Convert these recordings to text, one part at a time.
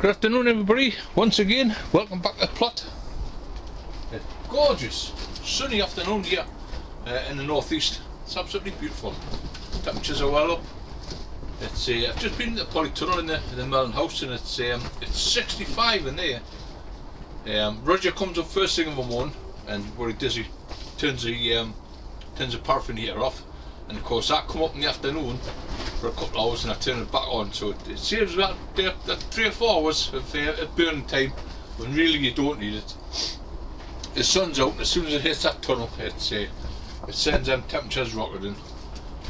Good afternoon everybody, once again, welcome back to the plot. Gorgeous, sunny afternoon here in the northeast. It's absolutely beautiful. Temperatures are well up. It's I've just been to the polytunnel in the Mellon house and it's 65 in there. Roger comes up first thing in the morning and what he does, he turns the paraffin heater off, and of course I come up in the afternoon for a couple of hours and I turn it back on, so it saves about 3 or 4 hours of burning time when really you don't need it. The sun's out and as soon as it hits that tunnel it sends them temperatures rocketing.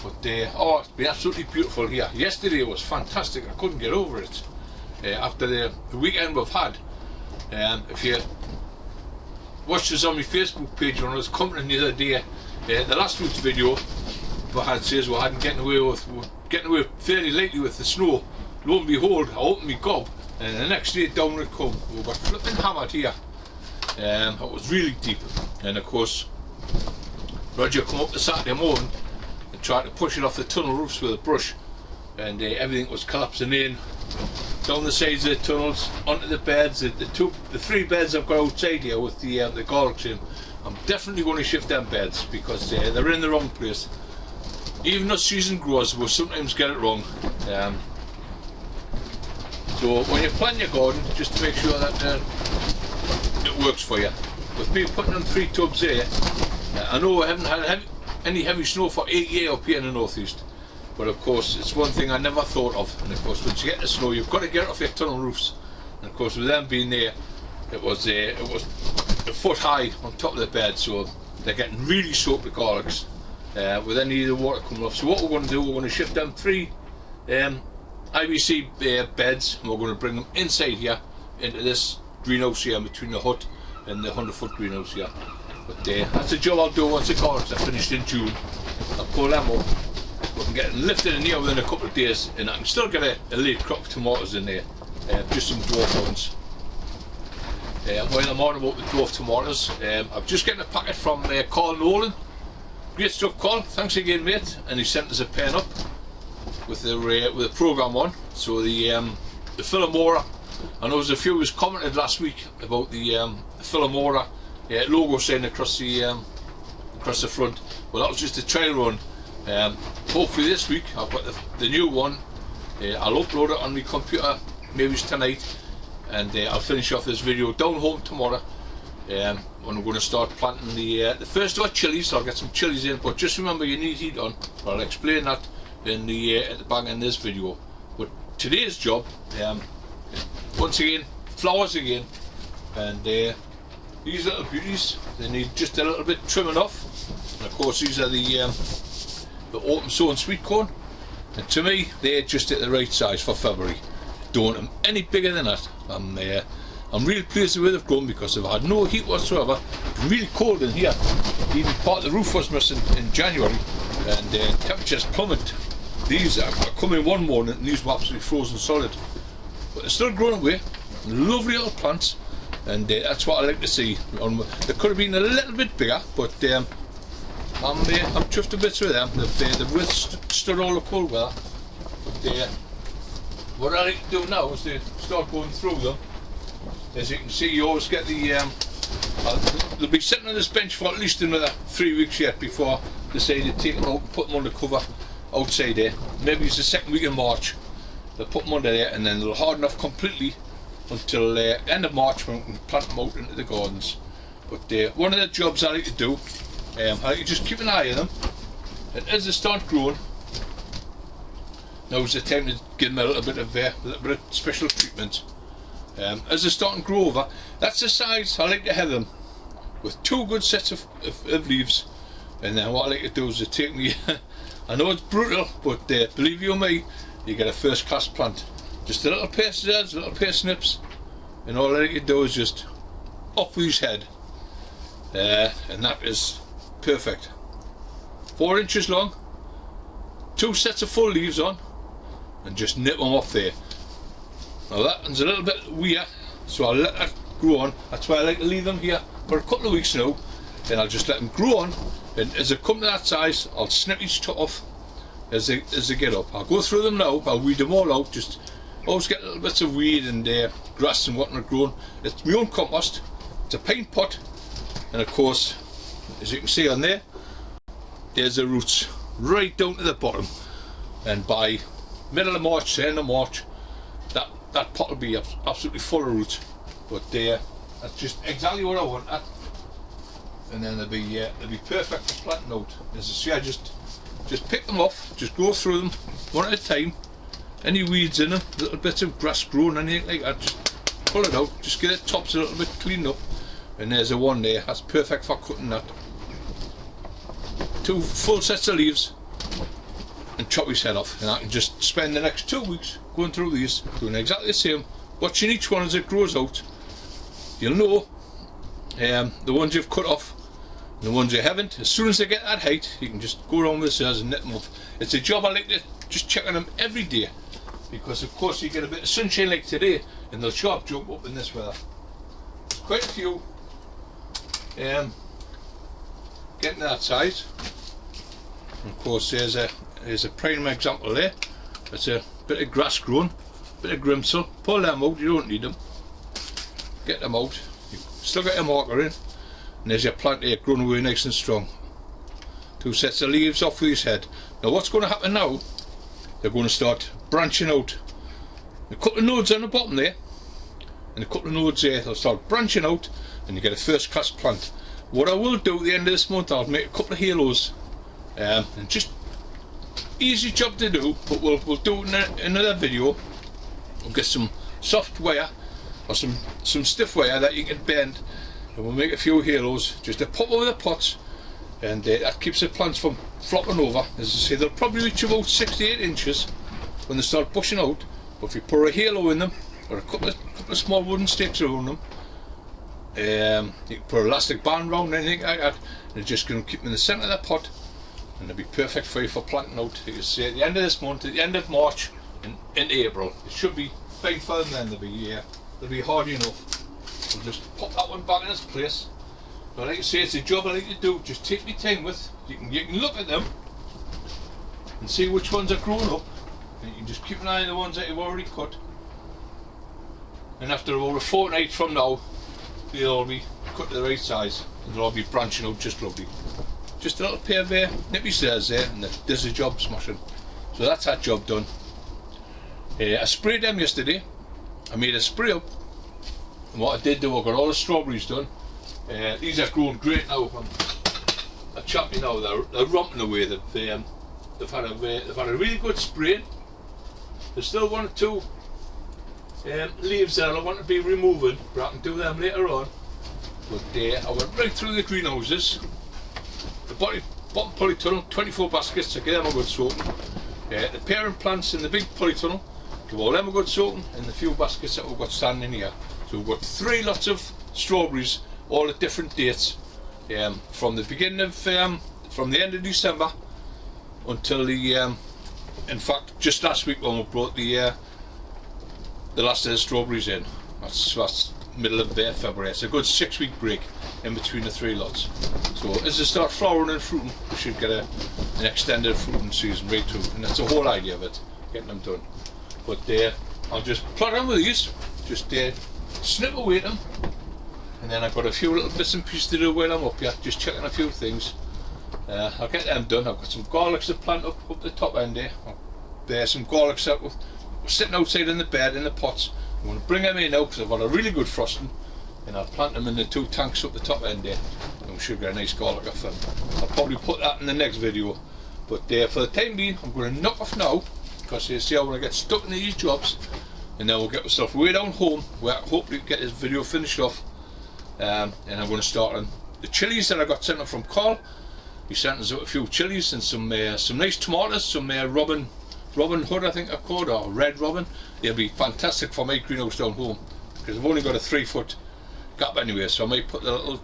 But oh, it's been absolutely beautiful here. Yesterday was fantastic, I couldn't get over it. After the weekend we've had, if you watched us on my Facebook page when I was commenting the other day, the last week's video we had says we hadn't getting away fairly lately with the snow. Lo and behold, I opened my gob and the next day down it come. We got flipping hammered here. It was really deep, and of course Roger come up the Saturday morning and tried to push it off the tunnel roofs with a brush, and everything was collapsing in down the sides of the tunnels onto the beds. The 3 beds I've got outside here with the garlics in, I'm definitely going to shift them beds because they're in the wrong place. Even though season growers will sometimes get it wrong. So when you plant your garden, just to make sure that it works for you. With me putting on 3 tubs here, I know I haven't had any heavy snow for 8 years up here in the northeast, but of course it's one thing I never thought of. And of course once you get the snow you've got to get it off your tunnel roofs, and of course with them being there, it was a foot high on top of the bed, so they're getting really soaked with garlics with any of the water coming off. So what we're going to do, we're going to shift them 3 IBC beds and we're going to bring them inside here into this greenhouse here between the hut and the 100-foot greenhouse here. But that's the job I'll do once the garlics are finished in June. I'll pull them up, we can get them lifted in here within a couple of days, and I can still get a late crop of tomatoes in there, just some dwarf ones. While I'm on about the dwarf tomatoes, I'm just getting a packet from Carl Nolan. Great stuff, Carl, thanks again mate, and he sent us a pen up with the program on. So the Philomora, I know there's a few of us commented last week about the Philomora logo sign across the front. Well, that was just a trial run. Hopefully this week I've got the new one. I'll upload it on my computer maybe it's tonight, and I'll finish off this video down home tomorrow when I'm going to start planting the first of our chilies. I'll get some chilies in, but just remember you need heat on. I'll explain that in at the back end of this video. But today's job, once again, flowers again, and these little beauties, they need just a little bit trimming off. And of course these are the autumn sown sweet corn, and to me they're just at the right size for February. Don't want them any bigger than that. I'm really pleased with they've grown because I've had no heat whatsoever. It's been really cold in here. Even part of the roof was missing in January, and temperatures plummeted. These are coming one morning and these were absolutely frozen solid, but they're still growing away. Lovely little plants, and that's what I like to see. They could have been a little bit bigger, but I'm chuffed to bits with them. They've withstood all the cold weather. But what I like to do now is to start going through them. As you can see, you always get they'll be sitting on this bench for at least another 3 weeks yet before they say they take them out and put them under cover outside there. Maybe it's the 2nd week in March. They'll put them under there and then they'll harden off completely until end of March when we can plant them out into the gardens. But one of the jobs I like to do, I like to just keep an eye on them, and as they start growing, now's the time to give them a little bit of special treatment. As they start to grow over, that's the size I like to have them, with 2 good sets of leaves. And then what I like to do is to take me I know it's brutal, but believe you me, you get a first class plant. Just a little pair of scissors, a little pair of snips, and all I like to do is just off with his head, and that is perfect. 4 inches long, 2 sets of full leaves on, and just nip them off there. Now that one's a little bit weird, so I'll let that grow on. That's why I like to leave them here for a couple of weeks now, then I'll just let them grow on, and as they come to that size I'll snip each top off as they get up. I'll go through them now, I'll weed them all out, just always get little bits of weed and grass and whatnot growing. It's my own compost. It's a paint pot, and of course, as you can see on there, there's the roots right down to the bottom. And by middle of March, end of March, that pot will be absolutely full of roots. But that's just exactly what I want. And then they'll be perfect for planting out. As I say, I just pick them off, just go through them one at a time. Any weeds in them, little bits of grass growing, anything like that, just pull it out, just get the tops a little bit cleaned up. And there's the one there, that's perfect for cutting that. 2 full sets of leaves and chop his head off, and I can just spend the next 2 weeks going through these, doing exactly the same, watching each one as it grows out. You'll know the ones you've cut off and the ones you haven't. As soon as they get that height, you can just go around with the scissors and knit them off. It's a job I like to just check on them every day, because of course you get a bit of sunshine like today and they'll sharp jump up in this weather. There's quite a few getting to that size. And of course there's a prime example there. It's a bit of grass growing, bit of grimsel. Pull them out, you don't need them. Get them out. You still get your marker in, and there's your plant here growing away nice and strong. 2 sets of leaves off with his head. Now what's going to happen now, they're going to start branching out. A couple of nodes on the bottom there, and a couple of nodes there, they'll start branching out, and you get a first class plant. What I will do at the end of this month, I'll make a couple of halos, and just easy job to do, but we'll do it in another video. We'll get some soft wire or some stiff wire that you can bend, and we'll make a few halos just to pop over the pots, and that keeps the plants from flopping over. As I say, they'll probably reach about 6 to 8 inches when they start bushing out, but if you put a halo in them, or a couple of small wooden stakes around them, you can put an elastic band around, anything like that, and it's just going to keep them in the centre of the pot, and they'll be perfect for you for planting out. You can see at the end of this month, at the end of March, and in April, it should be fine for them then. They'll be hardy enough. We'll just pop that one back in its place. But like I say, it's a job I like to do. Just take me time with. You can look at them and see which ones are growing up, and you can just keep an eye on the ones that you've already cut. And after about a fortnight from now, they'll all be cut to the right size, and they'll all be branching out just lovely. Just a little pair there, nippy stairs there, and there's the job smashing. So that's that job done. I sprayed them yesterday. I made a spray up, and what I did do, I got all the strawberries done. These are growing great now. I'm chopping now. They're romping away. They've had a really good spray. There's still 1 or 2 leaves that I want to be removing, but I can do them later on. But I went right through the greenhouses. The bottom polytunnel, 24 baskets. I give them a good soaking. The parent plants in the big polytunnel, give all them a good soaking, and the few baskets that we've got standing here. So we've got 3 lots of strawberries, all at different dates, from the beginning of from the end of December until the in fact just last week when we brought the last of the strawberries in. That's middle of February. It's a good 6-week break in between the 3 lots. So as they start flowering and fruiting, we should get an extended fruiting season right through, and that's the whole idea of it, getting them done. But I'll just plot on with these, just snip away at them, and then I've got a few little bits and pieces to do while I'm up here, just checking a few things. I'll get them done. I've got some garlics to plant up the top end there. There's some garlics that were sitting outside in the bed in the pots. I'm going to bring them in now because I've got a really good frosting, and I'll plant them in the 2 tanks up the top end there, and we should get a nice garlic off them. I'll probably put that in the next video, but for the time being I'm going to knock off now, because you see I want to get stuck into these jobs, and then we'll get myself way down home where I hopefully get this video finished off, and I'm going to start on the chilies that I got sent up from Carl. He sent us out a few chilies and some nice tomatoes, some Robin Hood I think they're called, or Red Robin. They'll be fantastic for my greenhouse down home, because I've only got a 3-foot gap anyway, so I might put the little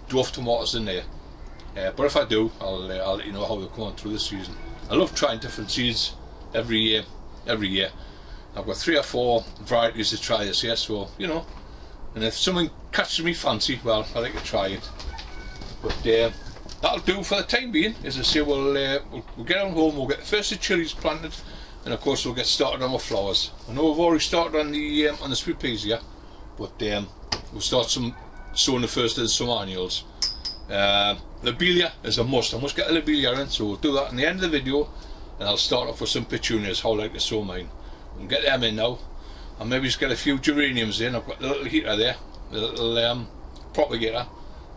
dwarf tomatoes in there. But if I do, I'll let you know how they're going through this season. I love trying different seeds every year. I've got 3 or 4 varieties to try this year, so you know, and if something catches me fancy, well, I like to try it. But that'll do for the time being. As I say, we'll get on home, we'll get the first of chilies planted, and of course we'll get started on our flowers. I know we've already started on the sweet peas here, but we'll start sowing the first of some annuals. Lobelia is a must. I must get a lobelia in, so we'll do that in the end of the video, and I'll start off with some petunias, how I like to sow mine. We'll get them in now, and maybe just get a few geraniums in. I've got the little heater there, the little propagator.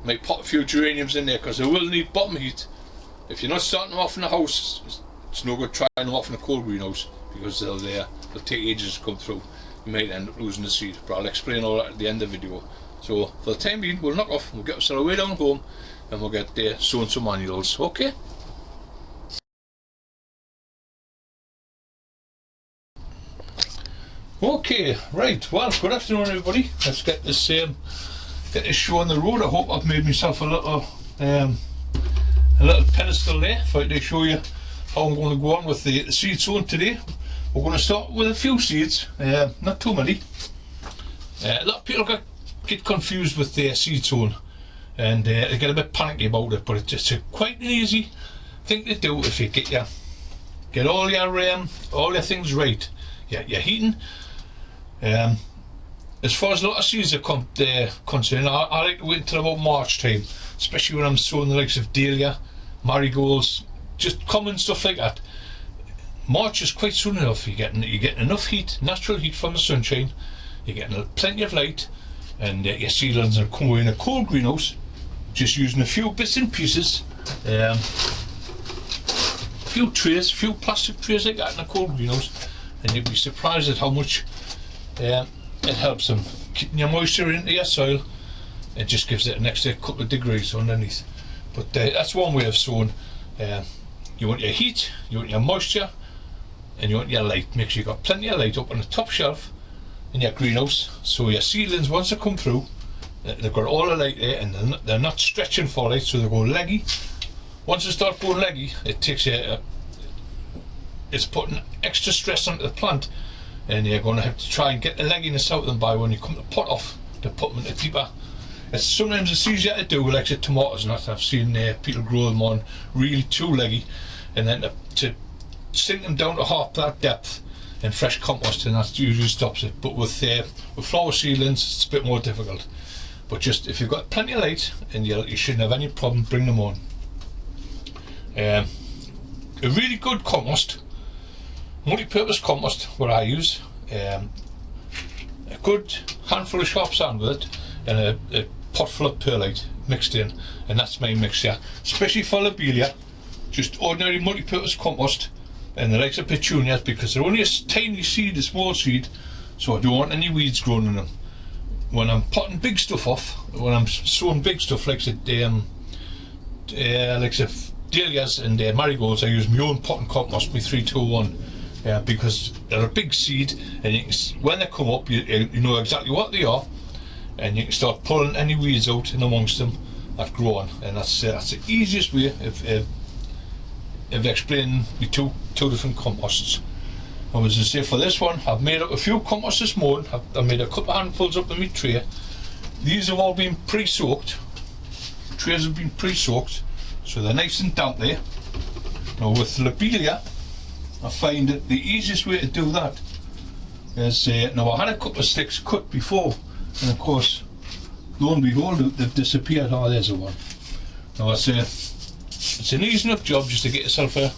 Might pop a few geraniums in there because they will need bottom heat. If you're not starting them off in the house, it's no good trying them off in a cold greenhouse, because they'll take ages to come through. You might end up losing the seed, but I'll explain all that at the end of the video. So for the time being, we'll knock off, we'll get ourselves way down home, and we'll get sowing some annuals. Okay? Okay, right, well, good afternoon everybody. Let's get this show on the road. I hope I've made myself a little pedestal there for to show you how I'm going to go on with the seed sowing today. We're going to start with a few seeds, not too many. A lot of people get confused with their seed sowing, and they get a bit panicky about it, but it's quite an easy thing to do if you get all your things right. You're heating. As far as a lot of seeds are concerned, I like to wait until about March time, especially when I'm sowing the likes of dahlia, marigolds, just common stuff like that. March is quite soon enough. You're getting enough heat, natural heat from the sunshine. You're getting plenty of light, and your seedlings are coming in a cold greenhouse, just using a few bits and pieces, a few plastic trays like that in a cold greenhouse, and you'll be surprised at how much it helps them keeping your moisture into your soil. It just gives it an extra couple of degrees underneath. But that's one way of sowing. You want your heat, you want your moisture, and you want your light. Make sure you've got plenty of light up on the top shelf in your greenhouse, so your seedlings, once they come through, they've got all the light there, and they're not stretching for light, so they go leggy. Once they start going leggy, it takes it's putting extra stress onto the plant, and you're going to have to try and get the legginess out of them by when you come to pot off to put them into deeper. Sometimes it's easier to do, like the tomatoes and that. I've seen people grow them on really too leggy, and then to sink them down to half that depth in fresh compost, and that usually stops it. But with flower seedlings, it's a bit more difficult. But just if you've got plenty of light, and you shouldn't have any problem, bring them on. A really good compost, multi-purpose compost, what I use, a good handful of sharp sand with it, and a pot full of perlite mixed in, and that's my mixture, especially for lobelia. Just ordinary multi-purpose compost, and the likes of petunias, because they're only a tiny seed, a small seed, so I don't want any weeds growing in them. When I'm potting big stuff off, when I'm sowing big stuff like dahlias and marigolds, I use my own potting compost, my 321, because they're a big seed, and when they come up, you know exactly what they are, and you can start pulling any weeds out in amongst them that grow on, and that's the easiest way of explaining the two different composts. I was to say, for this one, I've made up a few composts this morning. I've made a couple of handfuls up in my tray. These have all been pre-soaked. Trays have been pre-soaked, so they're nice and damp there. Now with lobelia, I find that the easiest way to do that is, now I had a couple of sticks cut before, and of course, lo and behold, they've disappeared. Oh, there's a one. Now it's an easy enough job just to get yourself a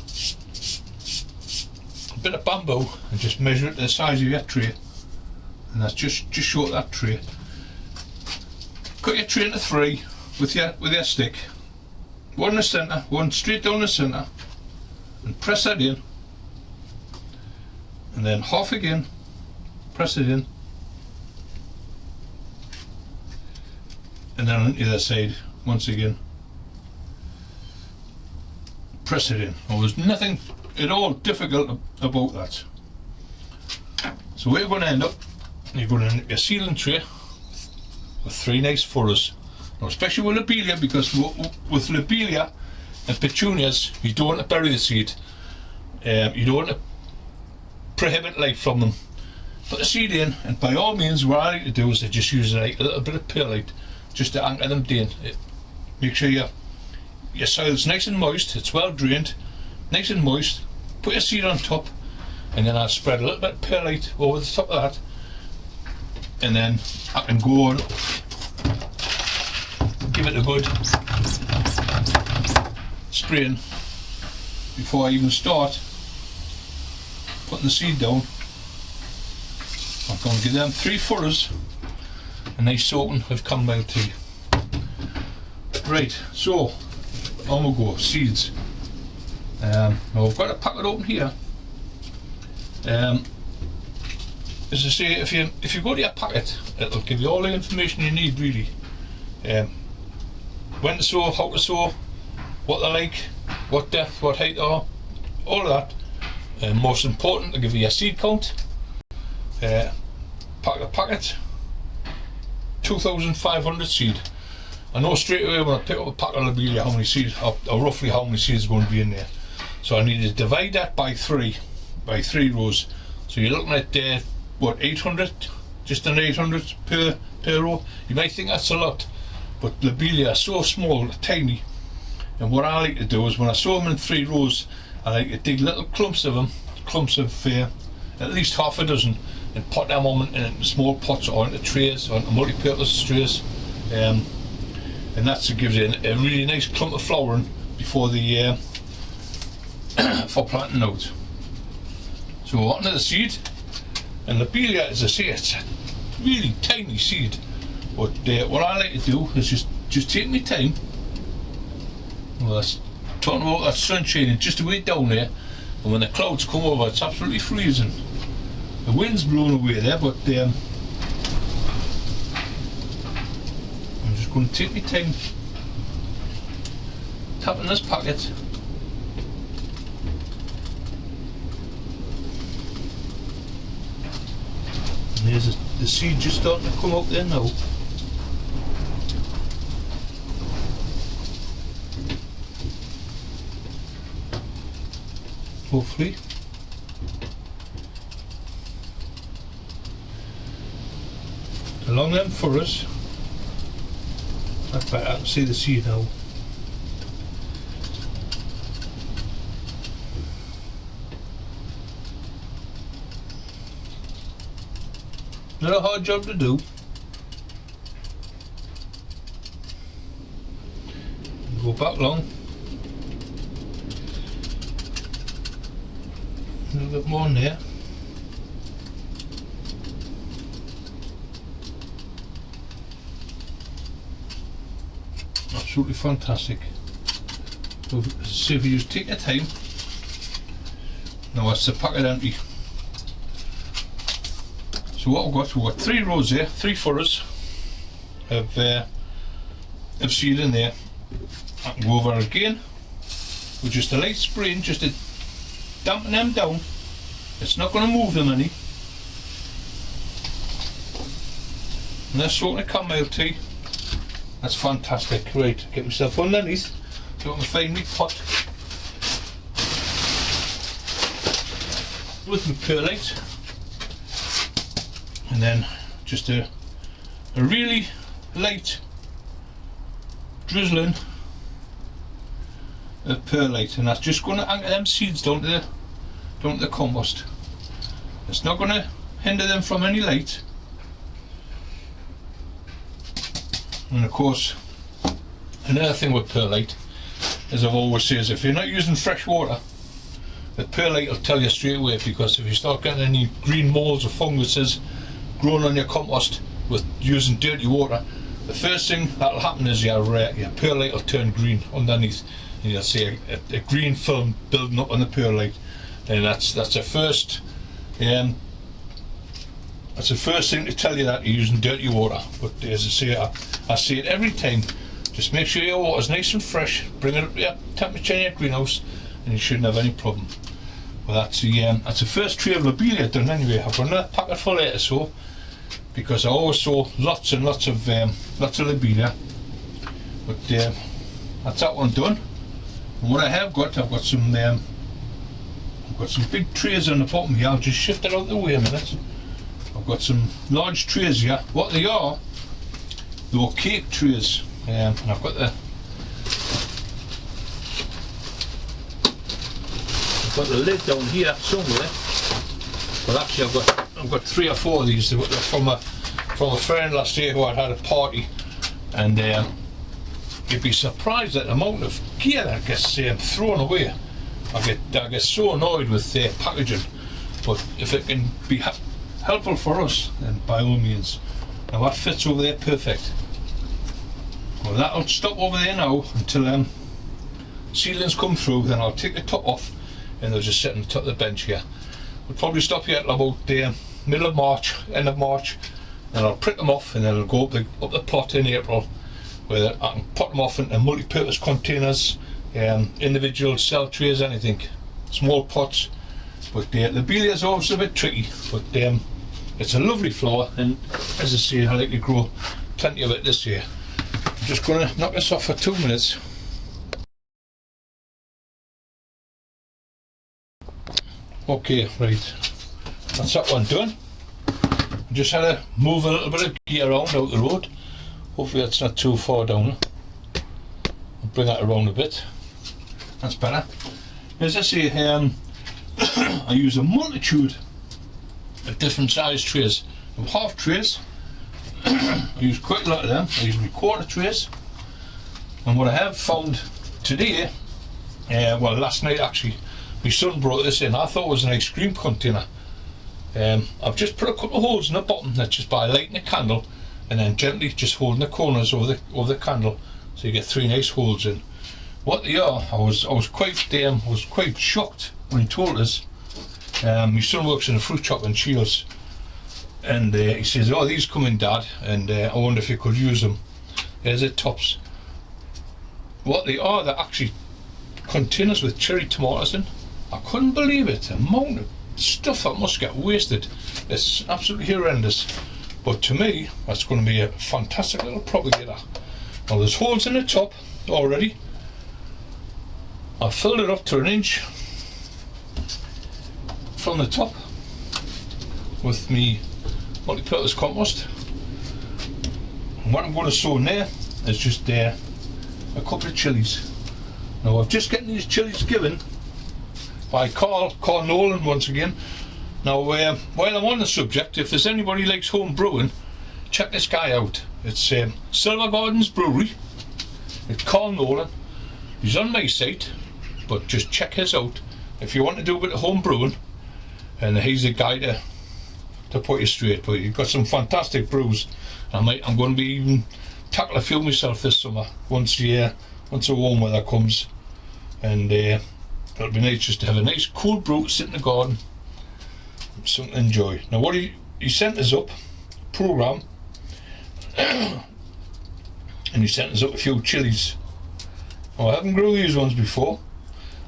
bit of bamboo and just measure it to the size of your tray, and that's just short of that tray. Cut your tray into three with your stick, one in the centre, one straight down the centre, and press that in, and then half again, press it in, and then on the other side once again, press it in. Well, there's nothing at all difficult about that. So where you're going to end up, you're going to end up your seedling tray with three nice furrows. Now, especially with lobelia, because with lobelia and petunias, you don't want to bury the seed. You don't want to prohibit light from them. Put the seed in, and by all means, what I like to do is to just use like a little bit of perlite just to anchor them down. Make sure your soil's nice and moist, it's well drained, nice and moist. Put your seed on top, and then I'll spread a little bit of perlite over the top of that, and then I can go on, give it a good spraying before I even start putting the seed down. I'm going to give them 3 furrows a nice soaking of chamomile tea. Right, so on we go, seeds. Now I've got a packet open here. As I say, if you go to your packet, it'll give you all the information you need really. When to sow, how to sow, what they're like, what depth, what height are, all of that. And most important, to give you a seed count. Packet, 2,500 seed. I know straight away when I pick up a packet of lobelia how many seeds, or roughly how many seeds are going to be in there. So I need to divide that by 3 rows. So you're looking at what, 800, just an 800 per row. You might think that's a lot, but lobelia are so small, tiny. And what I like to do is when I sow them in 3 rows, I like to dig little clumps of them, at least half a dozen, and pot them on in small pots or into trays, or into multi-purpose trays. And that gives you a really nice clump of flowering before the for planting out. So onto the seed, and lobelia, as I say, it's a really tiny seed. But what I like to do is just take my time. Well, that's talking about that sunshine and just a way down there, and when the clouds come over, it's absolutely freezing. The wind's blowing away there, but I'm just going to take my time tapping this packet. And there's the seed just starting to come up there now. Hopefully. Along them furrows. That's better, I can see the seed now. Not a hard job to do. Go back long. A little bit more in there. Absolutely fantastic. So if you just take your time. Now that's the packet empty. So what we've got 3 rows there, 3 furrows of seed in there. I can go over again with just a light spraying, just to dampen them down. It's not going to move them any. And that's soaking a chamomile tea. That's fantastic. Right, get myself underneath. So I can find my pot with my perlite, and then just a really light drizzling of perlite, and that's just going to anchor them seeds down to the compost. It's not going to hinder them from any light. And of course, another thing with perlite, as I've always said, is if you're not using fresh water, the perlite will tell you straight away, because if you start getting any green molds or funguses growing on your compost with using dirty water, the first thing that'll happen is your perlite will turn green underneath, and you'll see a green film building up on the perlite, and that's the first thing to tell you that you're using dirty water. But as I say it every time, just make sure your water's nice and fresh, bring it up to your temperature in your greenhouse, and you shouldn't have any problem. Well, that's the first tray of lobelia done anyway. I've got another packet full later, so because I always sow lots and lots of lobelia. But that's that one done. And what I have got, I've got some big trays on the bottom here. I'll just shift it out of the way a minute. I've got some large trays here. What they are cake trays, and I've got the lid down here somewhere. Well, actually, I've got 3 or 4 of these. They're from a friend last year who had a party, and you'd be surprised at the amount of gear that gets thrown away. I get so annoyed with packaging, but if it can be helpful for us, then by all means. Now that fits over there perfect. Well, that'll stop over there now until seedlings come through. Then I'll take the top off and they'll just sit on the top of the bench here. We'll probably stop here at about the middle of March, end of March, and I'll prick them off, and then I'll go up the plot in April, where I can pot them off into multi-purpose containers, individual cell trays, anything, small pots. But the lobelia is always a bit tricky, but it's a lovely flower, and as I say, I like to grow plenty of it this year. I'm just going to knock this off for 2 minutes. Okay, right, that's that one done. I just had to move a little bit of gear around out the road. Hopefully that's not too far down. I'll bring that around a bit. That's better. As I say, I use a multitude of different size trays. Half trays, I use quite a lot of them. I use my quarter trays. And what I have found today, well, last night actually, my son brought this in. I thought it was an ice cream container. I've just put a couple of holes in the bottom. That's just by lighting a candle and then gently just holding the corners over the candle, so you get 3 nice holes in. What they are, I was quite shocked when he told us. My son works in a fruit shop in Shields, and he says, "Oh, these come in, Dad, and I wonder if you could use them." There's the tops. What they are, they're actually containers with cherry tomatoes in. I couldn't believe it, the amount of stuff that must get wasted. It's absolutely horrendous, but to me that's going to be a fantastic little propagator. Now there's holes in the top already. I've filled it up to 1 inch from the top with me multi-purpose compost, and what I'm going to sow in there is just a couple of chilies. Now I've just getting these chilies given by Carl Nolan once again. Now while I'm on the subject, if there's anybody who likes home brewing, check this guy out. It's Silver Gardens Brewery. It's Carl Nolan. He's on my site, but just check his out if you want to do a bit of home brewing, and he's the guy to put you straight. But you've got some fantastic brews. I'm going to be even tackle a few myself this summer once the warm weather comes, and it'll be nice just to have a nice cool brew to sit in the garden, something to enjoy. Now what he sent us up program, and he sent us up a few chilies. Now I haven't grown these ones before.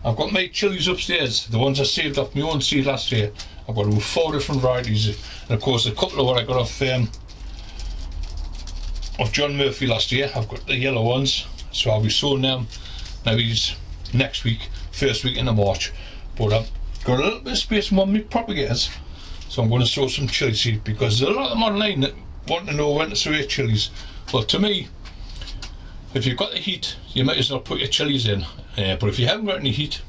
I've got my chilies upstairs, the ones I saved off my own seed last year. I've got 4 different varieties, and of course a couple of what I got off John Murphy last year. I've got the yellow ones, so I'll be sowing them maybe next week, first week in March. But I've got a little bit of space on my propagators, so I'm going to sow some chili seed, because there's a lot of them online that want to know when to sow your chilies. Well, to me, if you've got the heat, you might as well put your chilies in, but if you haven't got any heat,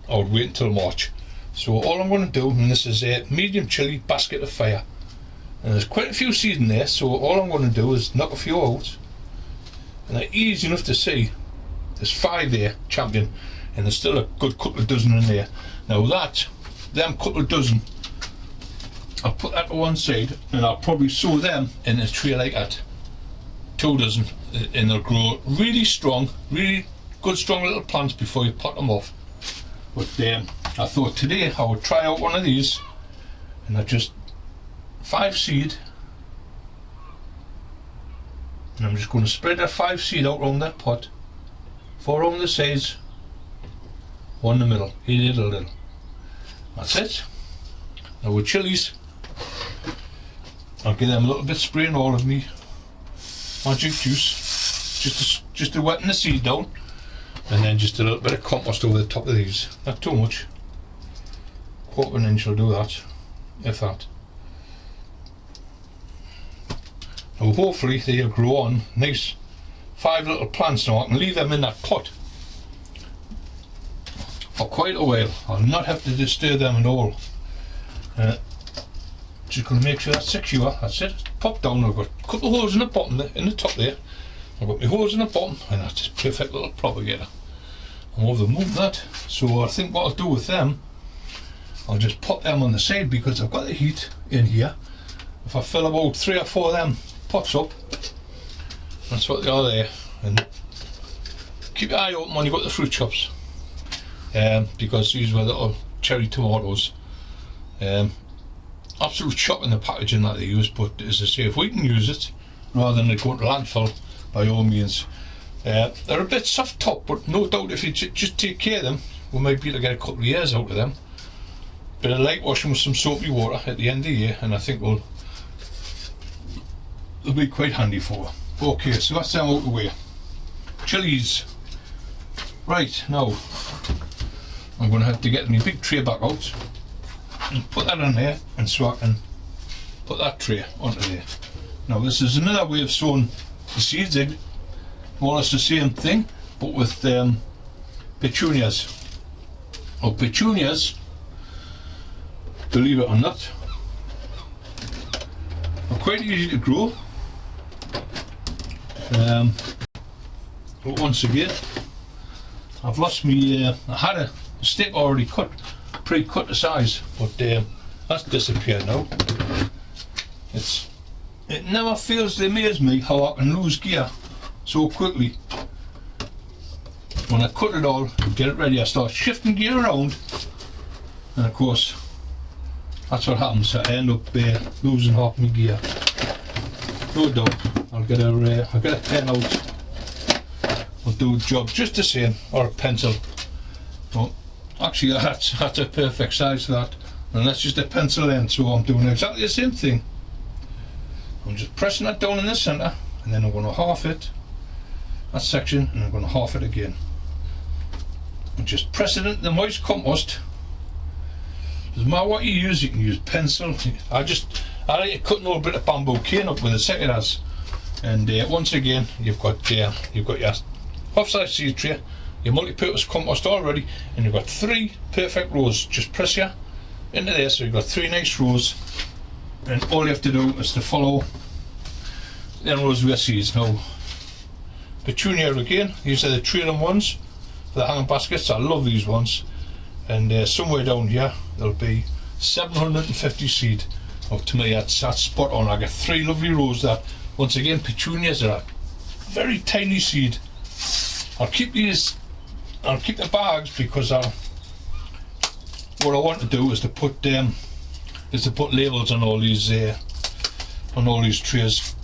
I would wait until March. So all I'm going to do, and this is a medium chili basket of fire, and there's quite a few seeds in there, so all I'm going to do is knock a few out, and they're easy enough to see. There's 5 there, champion, and there's still a good couple of dozen in there. Now them couple of dozen, I'll put that to one side, and I'll probably sow them in a tray like that, 2 dozen, and they'll grow really strong, really good strong little plants before you pot them off. But I thought today I would try out one of these, and I just 5 seed, and I'm just going to spread that 5 seed out around that pot, 4 around the sides, 1 in the middle, a little. That's it. Now with chilies, I'll give them a little bit spraying all of me magic juice, just to wetten the seed down, and then just a little bit of compost over the top of these. Not too much. 1/4 inch will do that, if that. Now hopefully they'll grow on nice 5 little plants. Now I can leave them in that pot for quite a while. I'll not have to disturb them at all. Just going to make sure that's secure. That's it. Pop down. I've got a couple of holes in the bottom there, in the top there. I've got my holes in the bottom, and that's a perfect little propagator. I'm over the moon with that. So I think what I'll do with them, I'll just pop them on the side because I've got the heat in here. If I fill about 3 or 4 of them pots up, that's what they are there. And keep your eye open when you've got the fruit chops, because these were little cherry tomatoes. Absolute shop in the packaging that they use, but as I say, if we can use it rather than it going to landfill, by all means. They're a bit soft top, but no doubt if you just take care of them, we might be able to get a couple of years out of them. Bit of light washing with some soapy water at the end of the year, and I think they'll be quite handy for her. Okay, so that's them out of the way. Chilies. Right, now I'm going to have to get my big tray back out and put that on there, and so I can put that tray onto there. Now this is another way of sowing the seeds in, more or less the same thing, but with petunias. Now petunias, believe it or not, are quite easy to grow. But once again, I've lost me, I had a stick already cut, pre-cut to size, but that's disappeared now. It never fails to amaze me how I can lose gear so quickly. When I cut it all and get it ready, I start shifting gear around, and of course that's what happens. I end up losing half my gear. No doubt I'll get a pen out, I'll do a job just the same, or a pencil. But actually that's a perfect size for that, and that's just a pencil end, so I'm doing exactly the same thing. I'm just pressing that down in the centre, and then I'm going to half it, that section, and I'm going to half it again. And just press it into the moist compost. Doesn't matter what you can use pencil. I like to cut a little bit of bamboo cane up with a secateurs. And once again, you've got your half-size seed tray, your multi-purpose compost already, and you've got 3 perfect rows. Just press you into there, so you've got 3 nice rows. And all you have to do is to follow them rows with your seeds. Now, petunia again, these are the trailing ones for the hanging baskets. I love these ones. And somewhere down here there'll be 750 seed. Oh, to me that's spot on. I get 3 lovely rows there. Once again, petunias are a very tiny seed. I'll keep the bags because what I want to do is to put labels on all these trays,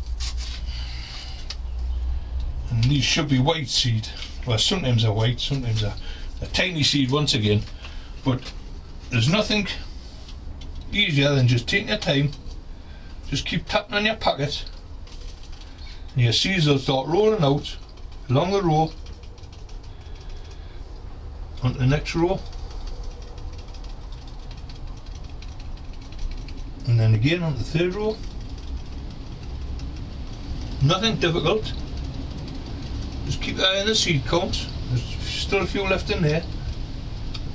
and these should be white seed. Well, sometimes they're white, sometimes they're a tiny seed once again, but there's nothing easier than just taking your time, just keep tapping on your packet, and your seeds will start rolling out along the row onto the next row. And then again on the 3rd row. Nothing difficult. Just keep that in the seed count. There's still a few left in there.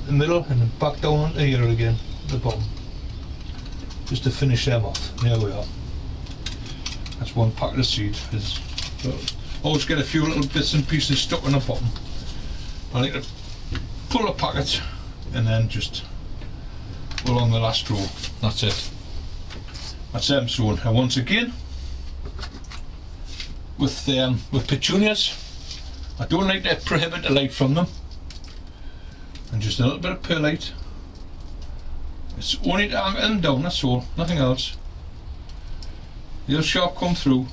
The middle, and then back down onto here again, at the bottom. Just to finish them off. There we are. That's one packet of seed. Always get a few little bits and pieces stuck on the bottom. I like to pull a packet and then just along the last row. That's it. That's them sown. And once again, with petunias, I don't like to prohibit the light from them, and just a little bit of perlite. It's only to anchor them down, that's all, nothing else. They'll sharp come through.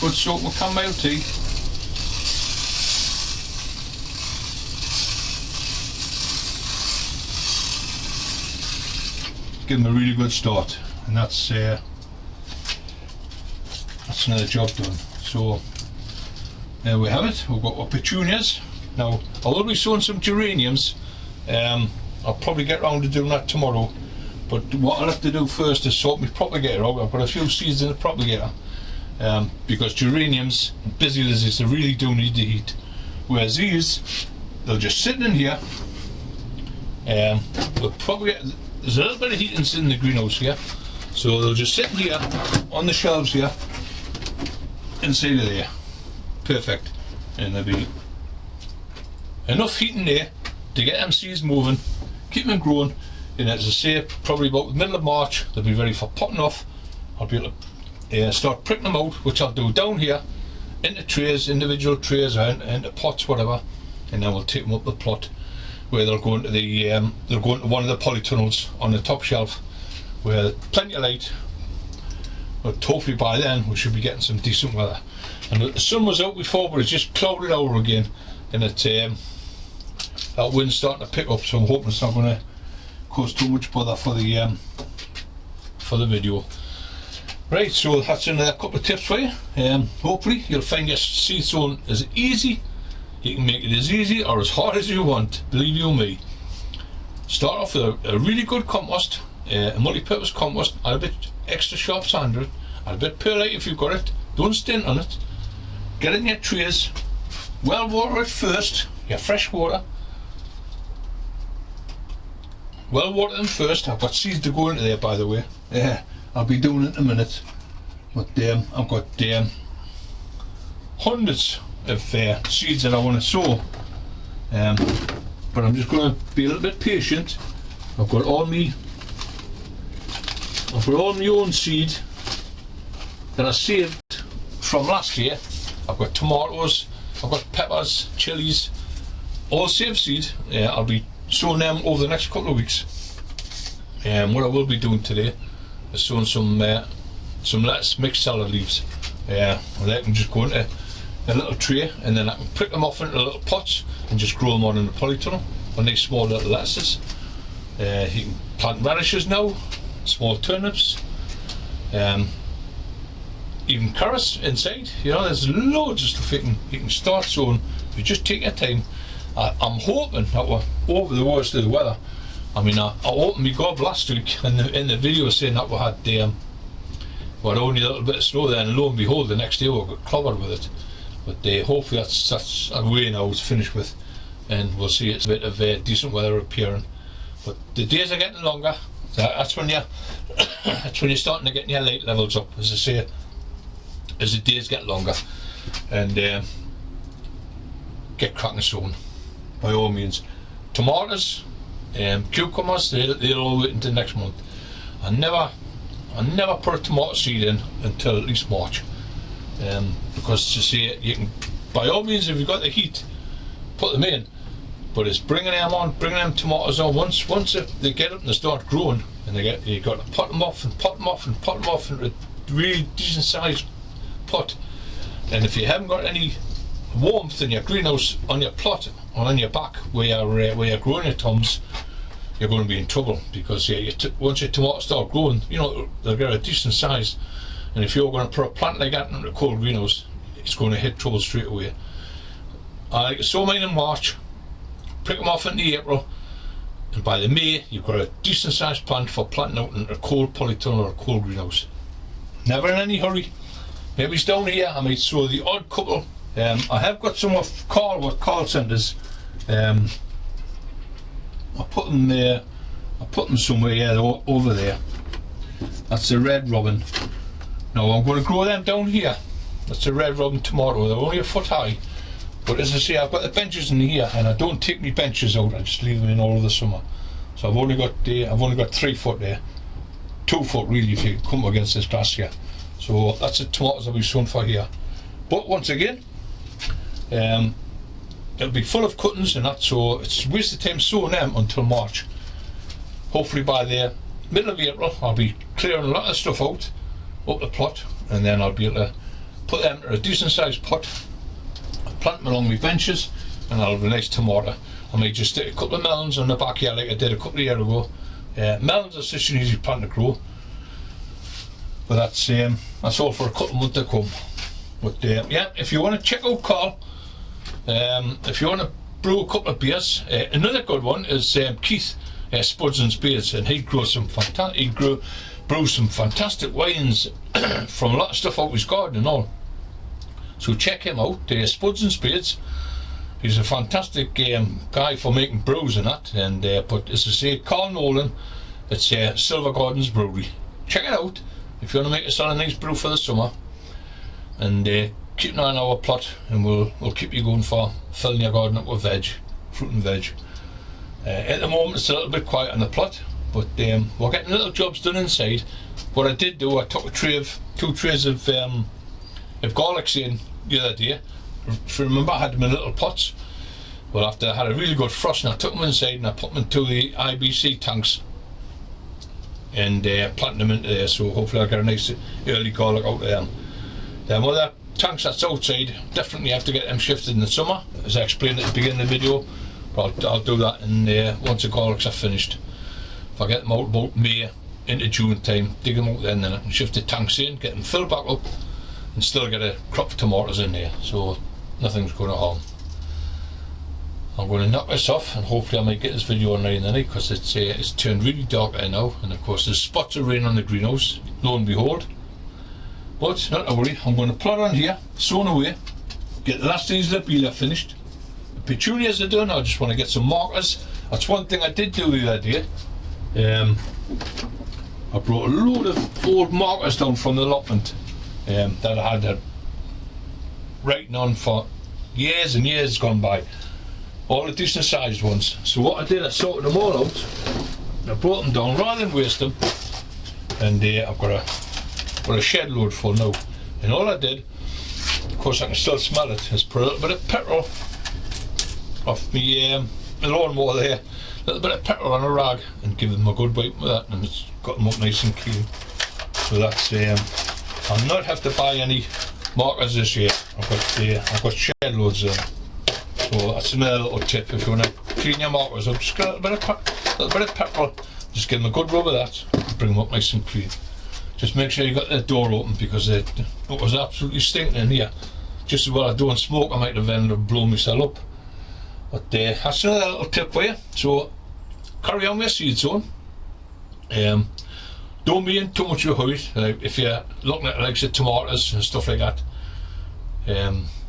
Good soak with chamomile tea. Give them a really good start, and that's another job done. So there we have it. We've got our petunias. Now I will be sowing some geraniums. I'll probably get around to doing that tomorrow, but what I'll have to do first is sort my propagator out. I've got a few seeds in the propagator, because geraniums, busy lizards, they really do need the heat, whereas these, they'll just sit in here we'll probably get, there's a little bit of heatings in the greenhouse here, so they'll just sit here on the shelves here inside of there. Perfect. And there'll be enough heating there to get them seeds moving, keep them growing, and as I say, probably about the middle of March they'll be ready for potting off. I'll be able to start pricking them out, which I'll do down here into trays, individual trays, or into pots, whatever, and then we'll take them up the plot where they'll go into the they'll go into one of the polytunnels on the top shelf where there's plenty of light. But hopefully by then we should be getting some decent weather. And the sun was out before, but it's just clouded over again, and it that wind's starting to pick up, so I'm hoping it's not going to cause too much bother for the video. Right, so that's another couple of tips for you. Hopefully you'll find your seed sowing as easy. You can make it as easy or as hard as you want, believe you me. Start off with a really good compost, a multi-purpose compost, add a bit extra sharp sand to it, add a bit of perlite if you've got it, don't stint on it. Get it in your trays, well water it first, your fresh water. Well water them first. I've got seeds to go into there, by the way. I'll be doing it in a minute. But I've got hundreds of seeds that I want to sow. But I'm just going to be a little bit patient. I've got all my own seed that I saved from last year. I've got tomatoes, I've got peppers, chilies, all saved seed. I'll be sowing them over the next couple of weeks. What I will be doing today is sowing some lettuce mixed salad leaves. And they can just go into a little tray, and then I can prick them off into little pots and just grow them on in the polytunnel on these small little lettuces. You can plant radishes now, small turnips, even carrots inside. You know, there's loads of stuff you can start sowing if you just take your time. I'm hoping that we're over the worst of the weather. I mean, I opened my gob last week in the video saying that we had only a little bit of snow there, and lo and behold the next day we got clobbered with it. But hopefully that's away now, it's finished with, and we'll see it's a bit of decent weather appearing. But the days are getting longer. That's when you're starting to get your light levels up, as I say, as the days get longer, and get cracking sowing by all means. Tomatoes, cucumbers, they'll all wait until next month. I never put a tomato seed in until at least March, because to say you can, by all means, if you've got the heat, put them in. But it's bringing them tomatoes on. Once they get up and they start growing, and you've got to pot them off and pot them off and pot them off into a really decent sized pot. And if you haven't got any warmth in your greenhouse on your plot or on your back where you're growing your toms, you're going to be in trouble, because once your tomatoes start growing, you know, they'll get a decent size, and if you're going to put a plant like that in a cold greenhouse, it's going to hit trouble straight away. I sow mine in March, prick them off into April, and by the May you've got a decent sized plant for planting out in a cold polytunnel or a cold greenhouse. Never in any hurry. Maybe it's down here, I might sow the odd couple. I have got some of Carl centres. I put them there. I put them somewhere, yeah, over there. That's the red robin. Now I'm going to grow them down here. That's a red robin tomato. They're only a foot high. But as I say, I've got the benches in here, and I don't take my benches out. I just leave them in all of the summer. So I've only got 3 foot there. 2 foot really if you come against this grass here. So that's the tomatoes I'll be sowing for here. But once again, it'll be full of cuttings and that, so it's a waste of time sowing them until March. Hopefully by the middle of April I'll be clearing a lot of stuff out up the plot, and then I'll be able to put them in a decent sized pot, plant them along my benches, and I'll have a nice tomato. I may just stick a couple of melons on the back here like I did a couple of years ago. Melons are such an easy plant to grow, but that's all for a couple of months to come. But yeah, if you want to check out Carl, if you want to brew a couple of beers, another good one is Keith Spuds and Spades, and he'd brew some fantastic wines from a lot of stuff out his garden and all. So check him out, Spuds and Spades. He's a fantastic guy for making brews and that, and but as I say, Carl Nolan, it's Silver Gardens Brewery. Check it out if you want to make yourself a nice brew for the summer, and keep an eye on our plot, and we'll keep you going for filling your garden up with veg, fruit and veg. At the moment it's a little bit quiet on the plot, but we're getting little jobs done inside. What I did do, I took two trays of garlics in the other day. If you remember, I had them in little pots. Well, after I had a really good frost, and I took them inside and I put them into the IBC tanks and planted them into there, so hopefully I'll get a nice early garlic out of them. Them other tanks that's outside, definitely have to get them shifted in the summer, as I explained at the beginning of the video, but I'll do that once the garlics are finished. If I get them out about May into June time, dig them out then I can shift the tanks in, get them filled back up, and still get a crop of tomatoes in there, so nothing's going to harm. I'm going to knock this off, and hopefully I might get this video online tonight, because it's turned really dark there now, and of course there's spots of rain on the greenhouse, lo and behold. But not to worry, I'm going to plot on here, sown away, get the last of these lobelia finished. The petunias are done. I just want to get some markers. That's one thing I did do the other day. I brought a load of old markers down from the allotment that I had writing on for years and years gone by, all the decent sized ones. So what I did, I sorted them all out, I brought them down rather than waste them, and I've got a shed load full now. And all I did, of course I can still smell it, is put a little bit of petrol off my lawnmower there, a little bit of petrol on a rag, and give them a good wipe with that, and it's got them up nice and clean. So that's I'll not have to buy any markers this year. I've got shed loads there. So that's another little tip. If you want to clean your markers up, just get a little bit of petrol, just give them a good rub of that, bring them up nice and clean. Just make sure you got the door open, because it was absolutely stinking in here. Just as well I don't smoke, I might have ended up blowing myself up. But that's another little tip for you. So carry on with your seed sowing. Don't be in too much of a hurry. If you're looking at like tomatoes and stuff like that,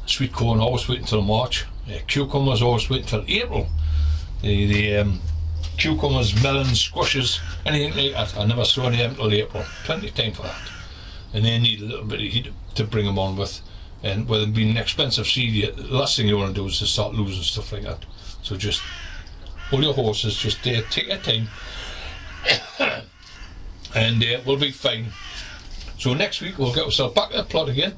sweet corn, always wait until March. Cucumbers, always wait until April. The cucumbers, melons, squashes, anything like that, I never sow any until April. Plenty of time for that. And they need a little bit of heat to bring them on with. And with them being an expensive seed, the last thing you want to do is to start losing stuff like that. So just hold your horses, just take your time, and we'll be fine. So next week we'll get ourselves back to the plot again,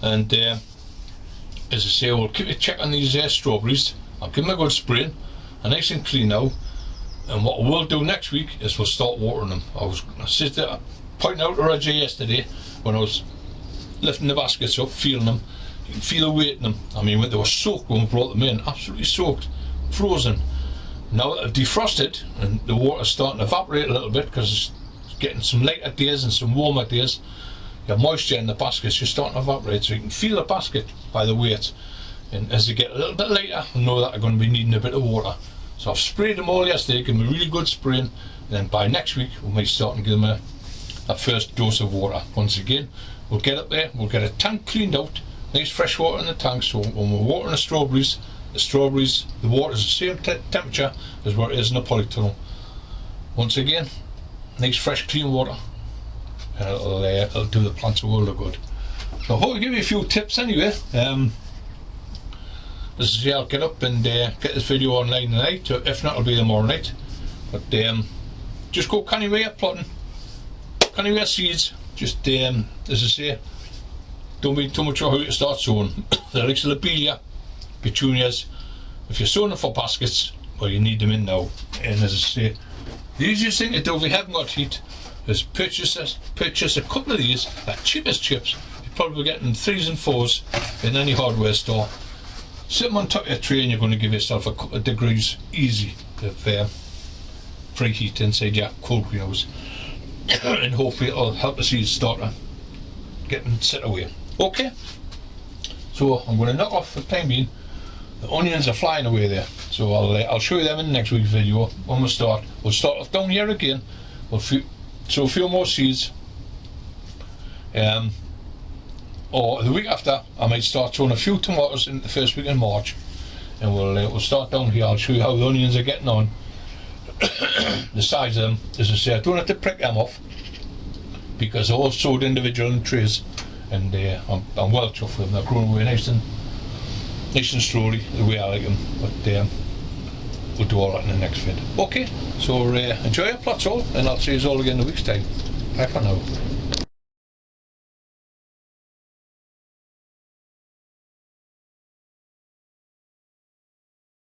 and as I say, we'll keep a check on these strawberries. I'll give them a good spraying, and nice and clean now. And what we'll do next week is we'll start watering them. I sit there pointing out to Roger yesterday when I was lifting the baskets up, feeling them. You can feel the weight in them. I mean, when they were soaked when we brought them in, absolutely soaked, frozen. Now that they've defrosted and the water's starting to evaporate a little bit, because it's getting some lighter days and some warmer days, your moisture in the baskets is starting to evaporate, so you can feel the basket by the weight. And as they get a little bit lighter, I know that they're going to be needing a bit of water. So I've sprayed them all yesterday, give them a really good spraying, and then by next week we might start and give them a first dose of water. Once again, we'll get up there, we'll get a tank cleaned out, nice fresh water in the tank, so when we're watering the strawberries, the water is the same temperature as what it is in the polytunnel. Once again, nice fresh clean water, and it'll do the plants a world of good. So I hope I give you a few tips anyway. This is how I'll get up and get this video online tonight, if not it'll be tomorrow night. But just go canny way up plotting, canny way seeds, just as I say, don't be too much of a hurry to start sowing. The likes of lobelia, petunias, if you're sowing them for baskets, well, you need them in now. And as I say, the easiest thing to do if you haven't got heat is purchase a couple of these at cheapest chips. You're probably getting 3s and 4s in any hardware store. Sit them on top of your tray, and you're going to give yourself a couple of degrees easy of free heat inside your cold greenhouse. And hopefully it'll help the seeds start to get them set away. Okay, so I'm going to knock off for the time being. The onions are flying away there, so I'll show you them in the next week's video when we start. We'll start off down here again. We'll sow a few more seeds, or the week after I might start sowing a few tomatoes in the first week in March, and we'll start down here. I'll show you how the onions are getting on. The size of them, as I say, I don't have to prick them off because they're all sowed individual in trays, and I'm well chuffed with them. They're growing away nice and slowly the way I like them, but we'll do all that in the next vid. Okay, so enjoy your plots all, and I'll see you all again in a week's time. Bye for now.